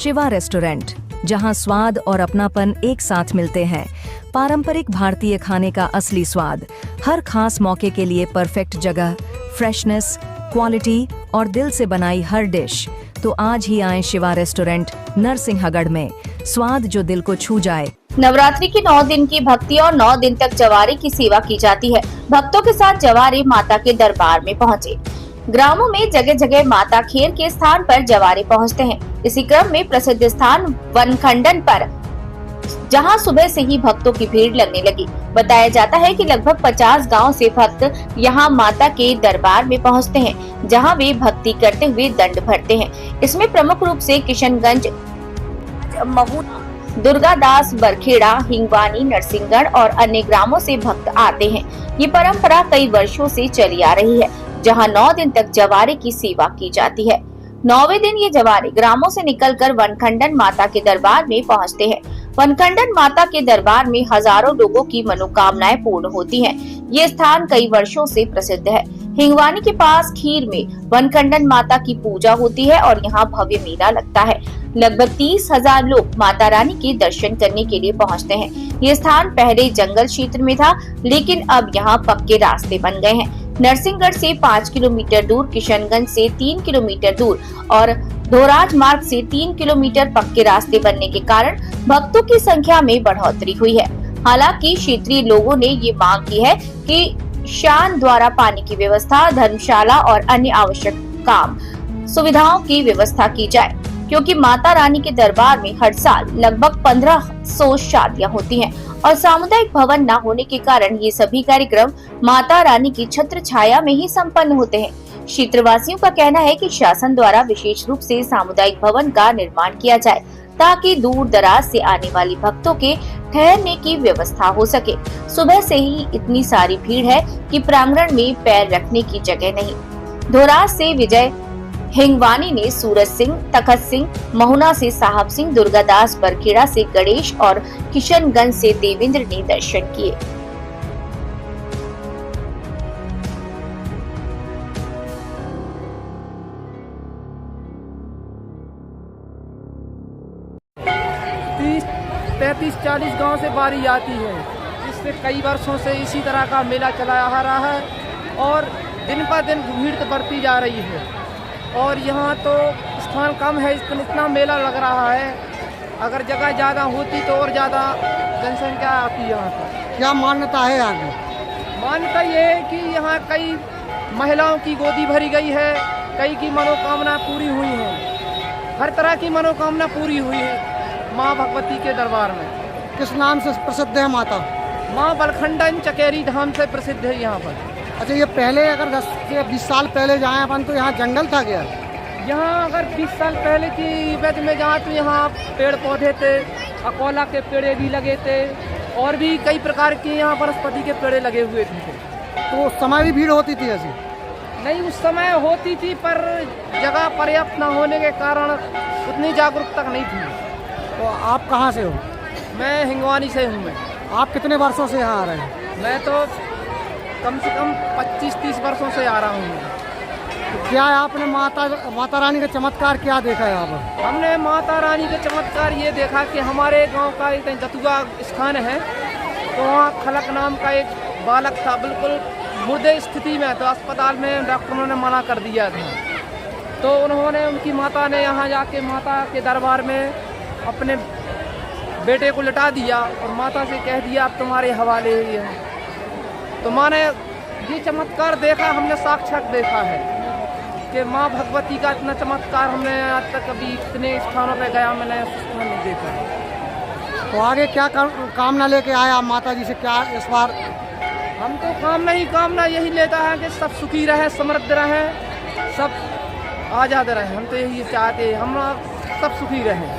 Shiva restaurant, जहां स्वाद और अपनापन एक साथ मिलते हैं। पारंपरिक भारतीय खाने का असली स्वाद, हर खास मौके के लिए परफेक्ट जगह, फ्रेशनेस, क्वालिटी और दिल से बनाई हर डिश। तो आज ही आएं शिवा रेस्टोरेंट नरसिंहगढ़ में, स्वाद जो दिल को छू जाए। नवरात्रि की 9 दिन की भक्ति और 9 दिन तक जवारे की सेवा की जाती है। भक्तों के साथ जवारे माता के दरबार में पहुँचे। ग्रामों में जगह जगह माता खेर के स्थान पर जवारे पहुँचते हैं। इसी क्रम में प्रसिद्ध स्थान वनखंडन पर, जहां सुबह से ही भक्तों की भीड़ लगने लगी। बताया जाता है कि लगभग 50 गांव से भक्त यहां माता के दरबार में पहुंचते हैं, जहां वे भक्ति करते हुए दंड भरते हैं। इसमें प्रमुख रूप से किशनगंज, महुना, दुर्गादास, बरखेड़ा, हिंगवानी, नरसिंहगढ़ और अन्य ग्रामों से भक्त आते हैं। ये परंपरा कई वर्षों से चली आ रही है, जहां 9 दिन तक जवारे की सेवा की जाती है। 9वें दिन ये जवारे ग्रामों से निकलकर वनखंडन माता के दरबार में पहुंचते हैं। वनखंडन माता के दरबार में हजारों लोगों की मनोकामनाएं पूर्ण होती हैं। ये स्थान कई वर्षों से प्रसिद्ध है। हिंगवानी के पास खीर में वनखंडन माता की पूजा होती है और यहाँ भव्य मेला लगता है। लगभग 30,000 लोग माता रानी के दर्शन करने के लिए पहुँचते हैं। ये स्थान पहले जंगल क्षेत्र में था, लेकिन अब यहाँ पक्के रास्ते बन गए हैं। नरसिंहगढ़ से 5 किलोमीटर दूर, किशनगंज से 3 किलोमीटर दूर और धोराज मार्ग से 3 किलोमीटर पक्के रास्ते बनने के कारण भक्तों की संख्या में बढ़ोतरी हुई है। हालांकि क्षेत्रीय लोगों ने ये मांग की है कि शान द्वारा पानी की व्यवस्था, धर्मशाला और अन्य आवश्यक काम सुविधाओं की व्यवस्था की जाए, क्योंकि माता रानी के दरबार में हर साल लगभग 1500 शादियां होती हैं और सामुदायिक भवन न होने के कारण ये सभी कार्यक्रम माता रानी की छत्र छाया में ही संपन्न होते हैं। क्षेत्रवासियों का कहना है कि शासन द्वारा विशेष रूप से सामुदायिक भवन का निर्माण किया जाए, ताकि दूर दराज से आने वाले भक्तों के ठहरने की व्यवस्था हो सके। सुबह से ही इतनी सारी भीड़ है कि प्रांगण में पैर रखने की जगह नहीं। धोराज से विजय हिंगवानी ने सूरज सिंह, तखत सिंह, महुना से साहब सिंह, दुर्गादास, बरखेड़ा से गणेश और किशनगंज से देवेंद्र ने दर्शन किए। तीस 35-40 गांव से बारी आती है। इससे कई वर्षों से इसी तरह का मेला चला आ रहा है और दिन पर दिन भीड़ तो बढ़ती जा रही है। और यहाँ तो स्थान कम है, इतना मेला लग रहा है। अगर जगह ज़्यादा होती तो और ज़्यादा जनसंख्या आती यहाँ पर। क्या मान्यता है यहाँ की? मान्यता ये है कि यहाँ कई महिलाओं की गोदी भरी गई है, कई की मनोकामना पूरी हुई है। हर तरह की मनोकामना पूरी हुई है माँ भगवती के दरबार में। किस नाम से प्रसिद्ध है माता? माँ बलखंडन चकेरी धाम से प्रसिद्ध है यहाँ पर। अच्छा, ये पहले अगर 10 से 20 साल पहले जाएं अपन तो यहाँ जंगल था क्या? यहाँ अगर 20 साल पहले की वक्त में जहाँ तो यहाँ पेड़ पौधे थे, अकोला के पेड़े भी लगे थे और भी कई प्रकार के यहाँ वनस्पति के पेड़े लगे हुए थे। तो उस समय भी भीड़ होती थी ऐसी? नहीं, उस समय होती थी, पर जगह पर्याप्त न होने के कारण उतनी जागरूकता नहीं थी। तो आप कहाँ से हो? मैं हिंगवानी से हूँ। मैं आप कितने वर्षों से यहाँ आ रहे हैं? मैं तो कम से कम 25-30 वर्षों से आ रहा हूँ। तो क्या आपने माता रानी का चमत्कार क्या देखा है यहाँ पर? हमने माता रानी का चमत्कार ये देखा कि हमारे गांव का एक जतुआ स्थान है, तो वहाँ खलक नाम का एक बालक था, बिल्कुल मुर्दे स्थिति में। तो अस्पताल में डॉक्टरों ने मना कर दिया था, तो उन्होंने, उनकी माता ने यहाँ जाके माता के दरबार में अपने बेटे को लिटा दिया और माता से कह दिया अब तुम्हारे हवाले ही है। तो माँ ने ये चमत्कार देखा, हमने साक्षात देखा है कि माँ भगवती का इतना चमत्कार हमने आज तक कभी इतने स्थानों पे गया मैंने स्थान नहीं देखा है। तो आगे क्या कामना लेके आए आप माता जी से? क्या इस बार? हम तो कामना यही लेता है कि सब सुखी रहे, समृद्ध रहे, सब आज़ाद रहे। हम तो यही चाहते हैं, हम सब सुखी रहें।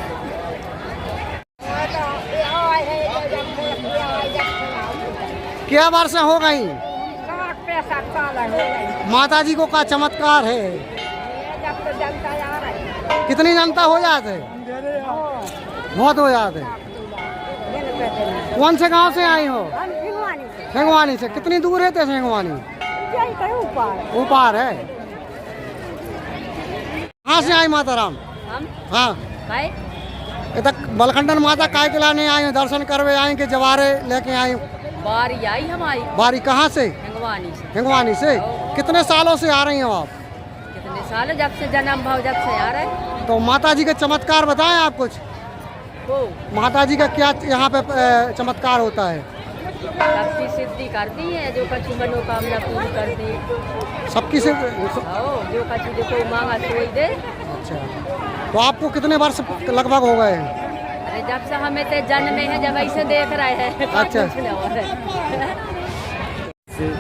क्या वर्ष हो गई? 60 साल माता जी को का चमत्कार है? कितनी जनता हो जाते? बहुत हो जाते। कौन से गांव से आई हो? हिंगवानी से। कितनी दूर है तेरे हिंगवानी? ऊपर है। कहाँ से आई माता राम? हम? हाँ, भाई इधर बलखंडन माता काय के लाने आए हैं, दर्शन करवे आए कि जवारे लेके आए? बारी आई हमारी बारी कहाँ से? हिंगवानी से। हिंगवानी से। कितने सालों से आ रही हो आप? कितने साल जब से जन्म भाव जब से आ रहे। तो माता जी के चमत्कार बताएं आप कुछ। वो माता जी का क्या यहाँ पे चमत्कार होता है? सबकी सिद्धि करती है, जो कछु मनोकामना पूरी करती है। सबकी से। जो कछु जो मांगा सोई दे। अच्छा, तो आपको कितने वर्ष लगभग हो गए हैं? अरे जब से हमें ते जन्म में है, जब ऐसे देख रहे हैं। अच्छा।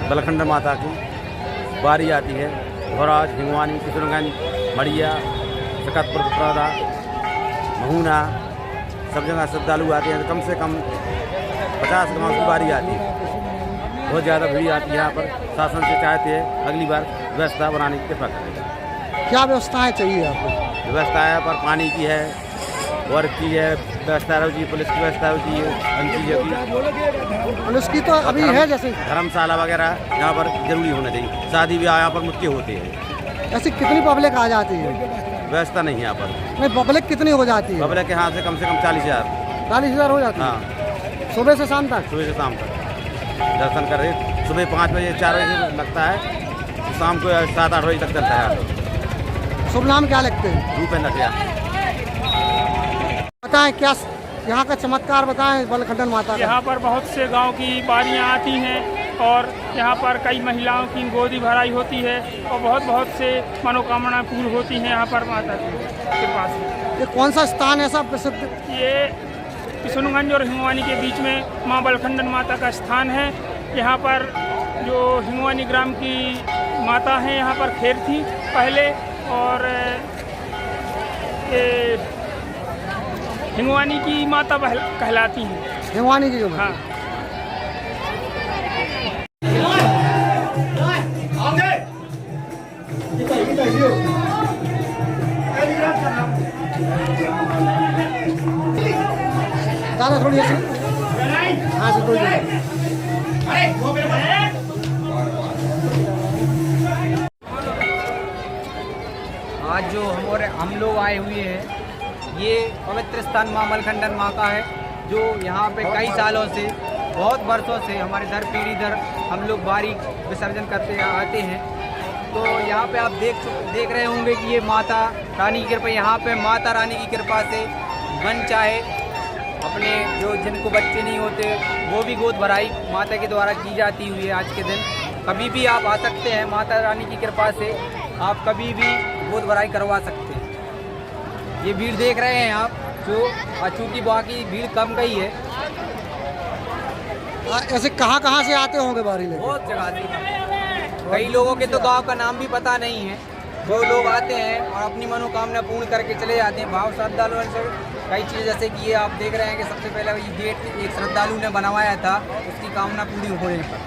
बलखंड माता की बारी आती है। घोराज, हिंगवानी, किशनगंज, मड़िया, सकतपुर, प्रदा, महूना, सब जगह श्रद्धालु आते हैं। कम से कम 50 गाँव की बारी आती है। बहुत ज़्यादा भीड़ आती है यहाँ पर। शासन से चाहते हैं अगली बार व्यवस्था बनाने की कृपा करें। क्या व्यवस्थाएं चाहिए आपको? व्यवस्था है पर पानी की है, वर्क की है, व्यवस्था होती है, पुलिस की व्यवस्था होती है, अन्य चीज़ों की। पुलिस की तो अभी है, जैसे धर्मशाला वगैरह यहाँ पर जरूरी होना चाहिए। शादी ब्याह यहाँ पर मुख्य होते हैं। ऐसी कितनी पब्लिक आ जाती है? व्यवस्था नहीं है यहाँ पर। नहीं, पब्लिक कितनी हो जाती है? पब्लिक के यहाँ से कम 40,000। 40,000 हो जाती है? हाँ, सुबह से शाम तक? सुबह से शाम तक दर्शन कर रहे। सुबह 5 बजे 4 बजे लगता है, शाम को 7-8 बजे तक चलता है। शुभ नाम क्या लिखते हैं? भूपेंद्र सिंह। बताएं क्या यहाँ का चमत्कार बताएं बलखंडन माता का। यहाँ पर बहुत से गांव की बारियाँ आती हैं और यहाँ पर कई महिलाओं की गोदी भराई होती है और बहुत से मनोकामनाएं पूरी होती हैं यहाँ पर माता के पास। ये कौन सा स्थान ऐसा प्रसिद्ध? ये किशनगंज और हिंगवानी के बीच में माँ बलखंडन माता का स्थान है। यहाँ पर जो हिंगवानी ग्राम की माता हैं, यहाँ पर खैर थी पहले, और हिंगवानी की माता कहलाती हैं। हिंगवानी की जो हाँ। दादा थोड़ी ऐसे। हाँ जी, कोई नहीं। आज जो हम लोग आए हुए हैं, ये पवित्र स्थान माँ बलखंडन माँ का है, जो यहाँ पे कई सालों से, बहुत वर्षों से हमारे दर पीढ़ी दर हम लोग बारी विसर्जन करते आते हैं। तो यहाँ पे आप देख रहे होंगे कि ये माता रानी की कृपा, यहाँ पे माता रानी की कृपा से मन चाहे अपने जो जिनको बच्चे नहीं होते वो भी गोद भराई माता के द्वारा की जाती हुई है। आज के दिन कभी भी आप आ सकते हैं, माता रानी की कृपा से आप कभी भी गोद भराई करवा सकते हैं। ये भीड़ देख रहे हैं आप, जो चूँकि बाकी भीड़ कम गई है। ऐसे कहाँ से आते होंगे बारी लेके? बहुत जगह से, कई लोगों के तो गांव का नाम भी पता नहीं है। जो लोग आते हैं और अपनी मनोकामना पूर्ण करके चले जाते हैं। भाव श्रद्धालुओं से कई चीज़ें, जैसे कि ये आप देख रहे हैं कि सबसे पहले ये गेट एक श्रद्धालु ने बनवाया था, उसकी कामना पूरी होने पर।